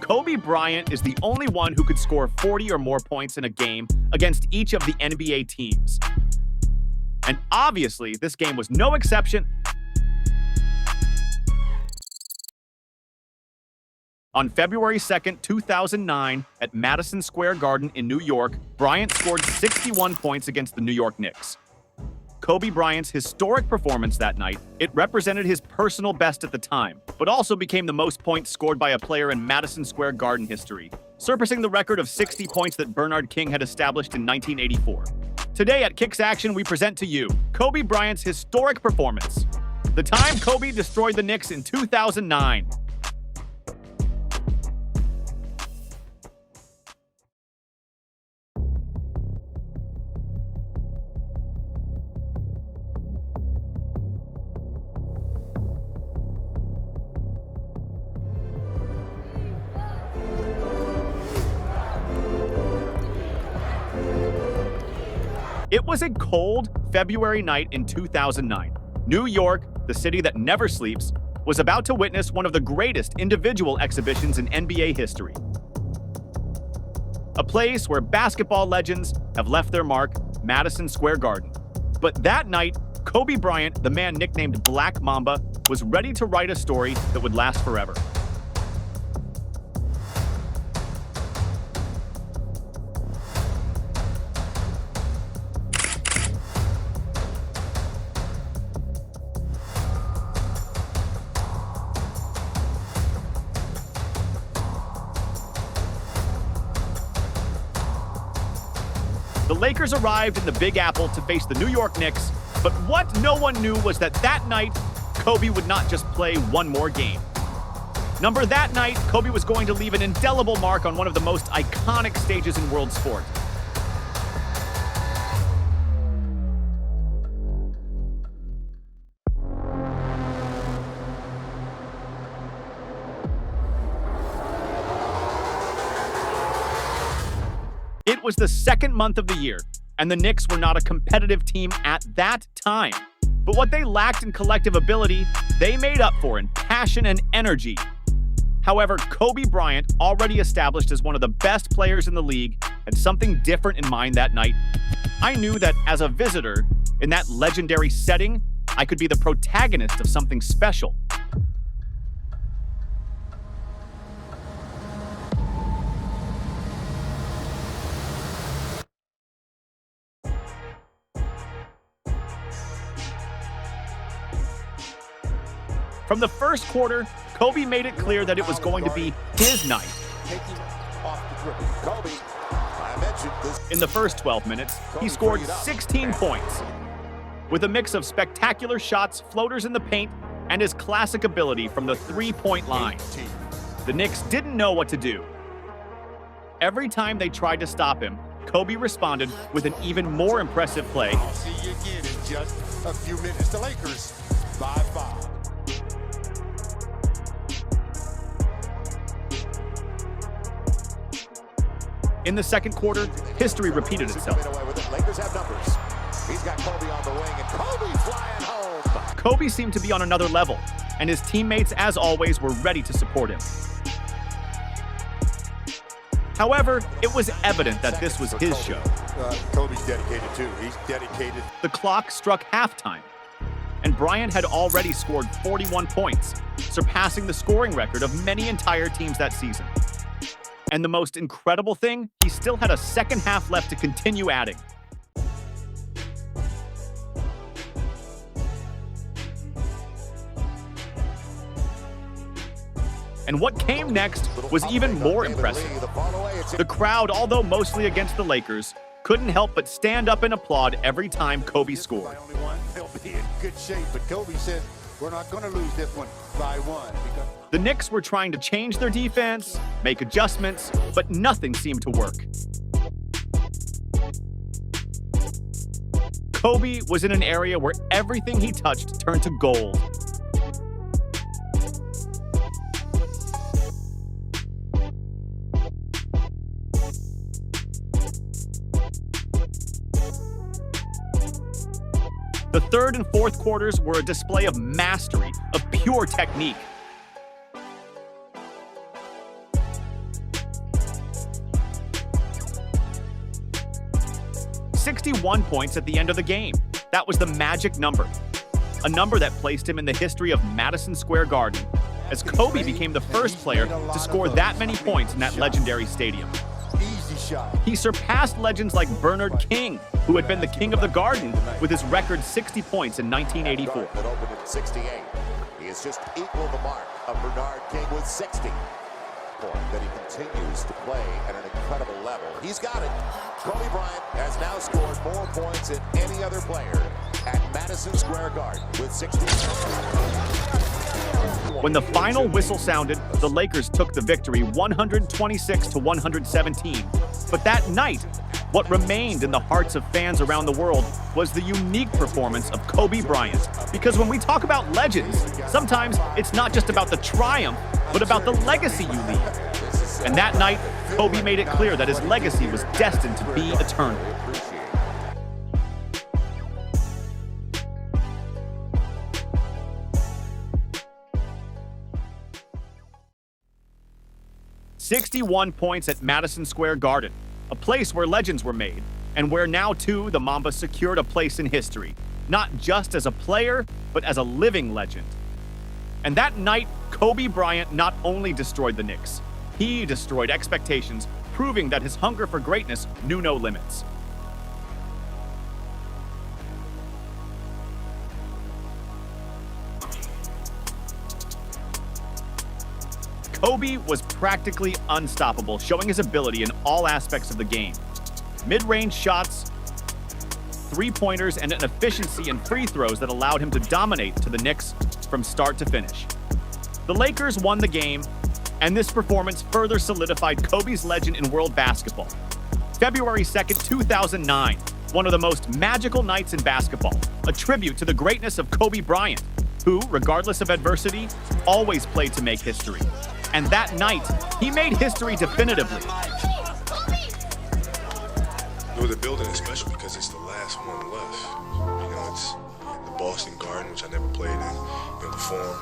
Kobe Bryant is the only one who could score 40 or more points in a game against each of the NBA teams. And obviously, this game was no exception. On February 2nd, 2009, at Madison Square Garden in New York, Bryant scored 61 points against the New York Knicks. Kobe Bryant's historic performance that night, it represented his personal best at the time, but also became the most points scored by a player in Madison Square Garden history, surpassing the record of 60 points that Bernard King had established in 1984. Today at Kicks Action, we present to you Kobe Bryant's historic performance, the time Kobe destroyed the Knicks in 2009. It was a cold February night in 2009. New York, the city that never sleeps, was about to witness one of the greatest individual exhibitions in NBA history. A place where basketball legends have left their mark, Madison Square Garden. But that night, Kobe Bryant, the man nicknamed Black Mamba, was ready to write a story that would last forever. The Lakers arrived in the Big Apple to face the New York Knicks, but what no one knew was that night, Kobe would not just play one more game. That night, Kobe was going to leave an indelible mark on one of the most iconic stages in world sport. It was the second month of the year, and the Knicks were not a competitive team at that time. But what they lacked in collective ability, they made up for in passion and energy. However, Kobe Bryant, already established as one of the best players in the league, had something different in mind that night. I knew that as a visitor, in that legendary setting, I could be the protagonist of something special. From the first quarter, Kobe made it clear that it was going to be his night. In the first 12 minutes, he scored 16 points. With a mix of spectacular shots, floaters in the paint, and his classic ability from the three-point line. The Knicks didn't know what to do. Every time they tried to stop him, Kobe responded with an even more impressive play. I'll see you again in just a few minutes. The Lakers, 5-5. In the second quarter, history repeated itself. Lakers have numbers. He's got Kobe on the wing, and Kobe flying home. Kobe seemed to be on another level, and his teammates, as always, were ready to support him. However, it was evident that this was his show. Kobe's dedicated too. He's dedicated. The clock struck halftime, and Bryant had already scored 41 points, surpassing the scoring record of many entire teams that season. And the most incredible thing, he still had a second half left to continue adding. And what came next was even more impressive. The crowd, although mostly against the Lakers, couldn't help but stand up and applaud every time Kobe scored. They'll be in good shape, but Kobe said, we're not going to lose this one by one. The Knicks were trying to change their defense, make adjustments, but nothing seemed to work. Kobe was in an area where everything he touched turned to gold. The third and fourth quarters were a display of mastery, of pure technique. 61 points at the end of the game. That was the magic number, a number that placed him in the history of Madison Square Garden, as Kobe became the first player to score that many points in that legendary stadium. He surpassed legends like Bernard King, who had been the king of the Garden, with his record 60 points in 1984. That opened at 68. He has just equaled the mark of Bernard King with 60. That he continues to play at an incredible level. He's got it. Kobe Bryant has now scored more points than any other player at Madison Square Garden with 60. When the final whistle sounded, the Lakers took the victory 126-117. But that night, what remained in the hearts of fans around the world was the unique performance of Kobe Bryant. Because when we talk about legends, sometimes it's not just about the triumph, but about the legacy you leave. And that night, Kobe made it clear that his legacy was destined to be eternal. "61 points at Madison Square Garden, a place where legends were made, and where now, too, the Mamba secured a place in history, not just as a player, but as a living legend. And that night, Kobe Bryant not only destroyed the Knicks, he destroyed expectations, proving that his hunger for greatness knew no limits. Kobe was practically unstoppable, showing his ability in all aspects of the game. Mid-range shots, three-pointers, and an efficiency in free throws that allowed him to dominate to the Knicks from start to finish. The Lakers won the game, and this performance further solidified Kobe's legend in world basketball. February 2nd, 2009, one of the most magical nights in basketball, a tribute to the greatness of Kobe Bryant, who, regardless of adversity, always played to make history. And that night, he made history definitively. The building is special because it's the last one left. You know, it's the Boston Garden, which I never played in, the Forum.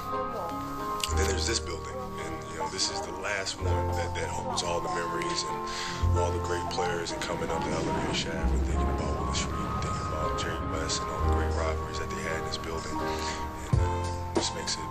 And then there's this building, and this is the last one that holds all the memories and all the great players, and coming up the elevator shaft and thinking about Willis Reed, and thinking about Jerry West and all the great rivalries that they had in this building. And this makes it